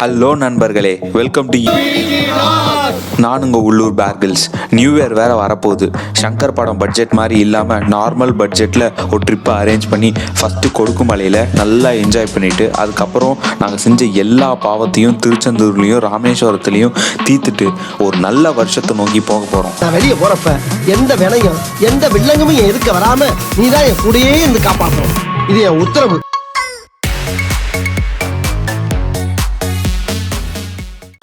Hello நண்பர்களே, welcome to நான் உங்கள் உள்ளூர் பேர்கில்ஸ். நியூ இயர் வேறு வரப்போகுது. சங்கர் படம் பட்ஜெட் மாதிரி இல்லாமல் நார்மல் பட்ஜெட்டில் ஒரு ட்ரிப்பை அரேஞ்ச் பண்ணி ஃபஸ்ட்டு கொடுக்குமலையில் நல்லா என்ஜாய் பண்ணிவிட்டு அதுக்கப்புறம் நாங்கள் செஞ்ச எல்லா பாவத்தையும் திருச்செந்தூர்லேயும் ராமேஸ்வரத்துலேயும் தீர்த்துட்டு ஒரு நல்ல வருஷத்தை நோக்கி போக போகிறோம். நான் வெளியே போகிறப்ப எந்த வினையும் எந்த வில்லங்கமும் என் எதுக்க வராமல் நீ தான் என் கூடயே இருந்து காப்பாற்றணும். இது என் உத்தரவு.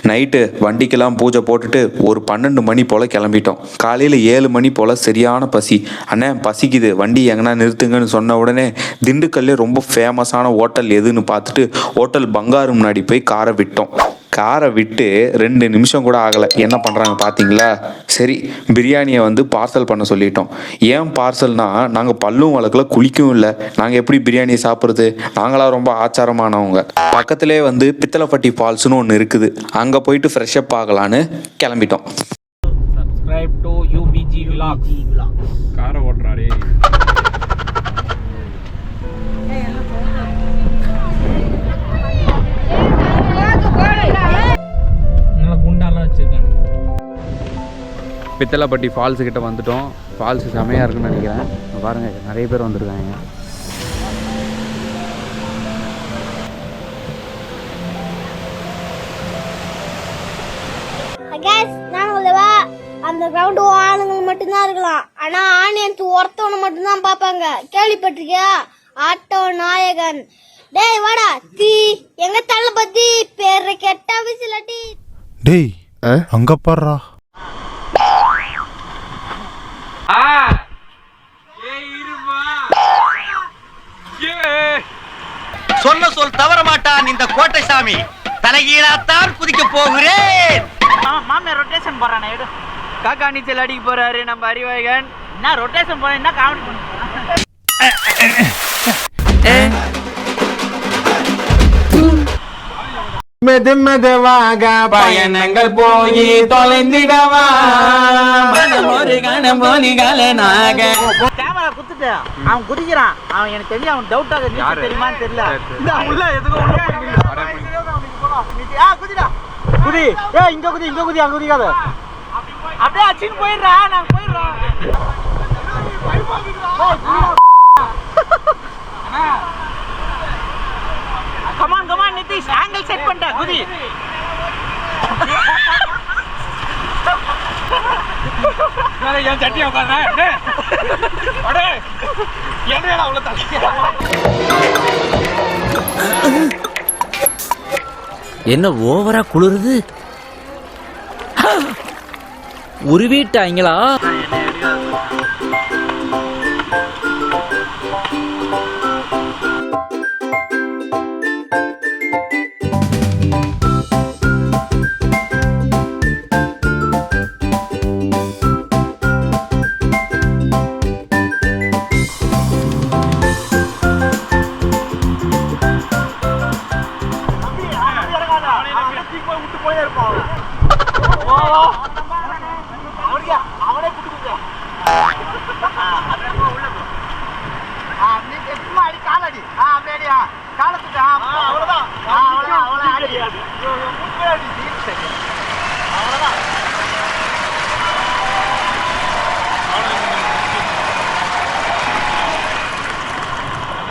நைட்டு வண்டிக்கெல்லாம் பூஜை போட்டுட்டு ஒரு 12 மணி போல் கிளம்பிட்டோம். காலையில் 7 மணி போல் சரியான பசி. அண்ணே பசிக்குது, வண்டி எங்கன்னா நிறுத்துங்கன்னு சொன்ன உடனே திண்டுக்கல்லே ரொம்ப ஃபேமஸான ஹோட்டல் எதுன்னு பார்த்துட்டு ஹோட்டல் பங்காரு முன்னாடி போய் காரை விட்டோம். காரை விட்டு 2 நிமிஷம் கூட ஆகலை. என்ன பண்ணுறாங்க பார்த்தீங்களா? சரி, பிரியாணியை பார்சல் பண்ண சொல்லிட்டோம். ஏன் பார்சல்னா, நாங்கள் பல்லும் வழக்கில் குளிக்கவும் இல்லை, நாங்கள் எப்படி பிரியாணியை சாப்பிட்றது? நாங்களாம் ரொம்ப ஆச்சாரமானவங்க. பக்கத்திலே பித்தளைப்பட்டி ஃபால்ஸ்னு ஒன்று இருக்குது, அங்கே போயிட்டு ஃப்ரெஷ்அப் ஆகலான்னு கிளம்பிட்டோம். Subscribe to UBG Vlogs. காரை ஓட்டுறாரே. பித்தளைப்பட்டி ஃபால்ஸு கிட்ட வந்துட்டோம். ஃபால்ஸ் செமையாக இருக்குன்னு நினைக்கிறேன். பாருங்கள், நிறைய பேர் வந்திருக்காங்க. அந்த கிரவுண்டு ஆளுங்க மட்டும்தான் இருக்கலாம், ஆனா ஆனியன்ஸ் ஒருத்தவனை மட்டும்தான் பாப்பாங்க. கேள்விப்பட்டிருக்கியா? ஆட்டோ நாயகன். டேய் வாடா தீ, எங்க தளபதி பேரு கெட்ட விசிலடி. டேய் அங்க பாறா. சொன்ன சொல் தவற மாட்டான் இந்த கோட்டை சாமி. தலைகீழாத்தான் குதிக்க போகிறேன். மாமியார் ரொட்டேஷன் போறானே, எடு. காக்கா நீச்சல் அடிக்க போறாரு நம்ம அறிவாயகன். என்ன ரொட்டேஷன் போறேன், என்ன காமெடி பண்ணுறான்? மெதுவாக பயணங்கள் போய் தொலைந்திடவா ஒரு கணம் போலிகலனாக. கேமரா குத்துட்டு அவன் குதிக்கிறான். அவன் எனக்கு தெரியும், அவன் டவுட்டாக தெரியுமான்னு தெரியல. குதி, இங்க குதி, இங்க குதி, அங்க குதிக்காத. அப்படியே அச்சின்னு போயிடுறா, நான் போயிடுறோம். Come on come on Nitish, angle set பண்ணிட்டேன், குதி. என் சட்டி உட்கார்றேன். என்ன ஓவரா குளிருது? உருவிட்டாங்களா? அவனே குடுக்குங்க. அடி காலடி, அப்படியே காலத்துக்கு அவ்வளவுதான்.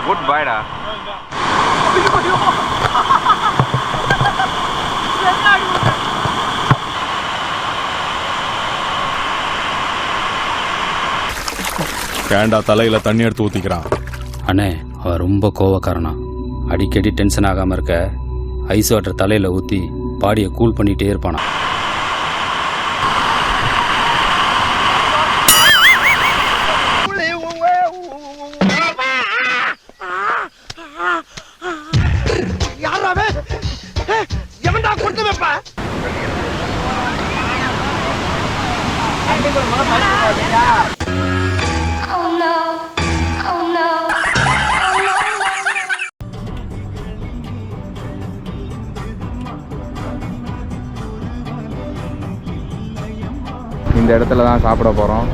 குட் பாய்டா. கேண்டா தலையில தண்ணி எடுத்து ஊத்திக்கிறான். அண்ணே, அவன் ரொம்ப கோவக்காரனா. அடிக்கடி டென்ஷன் ஆகாமல் இருக்க ஐஸ் வாட்டர் தலையில் ஊற்றி பாடியை கூல் பண்ணிகிட்டே இருப்பானா. இந்த இடத்துல தான் சாப்பிட போகிறோம்.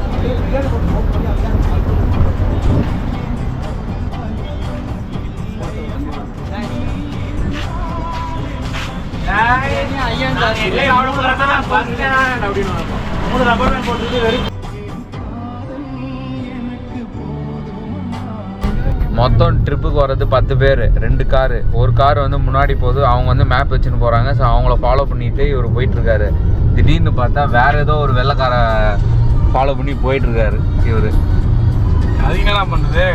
மொத்தம் ட்ரிப்புக்கு வர்றது 10 பேர், 2 காரு. ஒரு கார் வந்து முன்னாடி போகுது, அவங்க வந்து மேப் வச்சுன்னு போகிறாங்க. ஸோ அவங்கள ஃபாலோ பண்ணிட்டு இவர் போயிட்டுருக்காரு. திடீர்னு பார்த்தா வேற ஏதோ ஒரு வெள்ளைக்கார ஃபாலோ பண்ணி போயிட்டுருக்காரு இவர். அது என்ன பண்ணுது?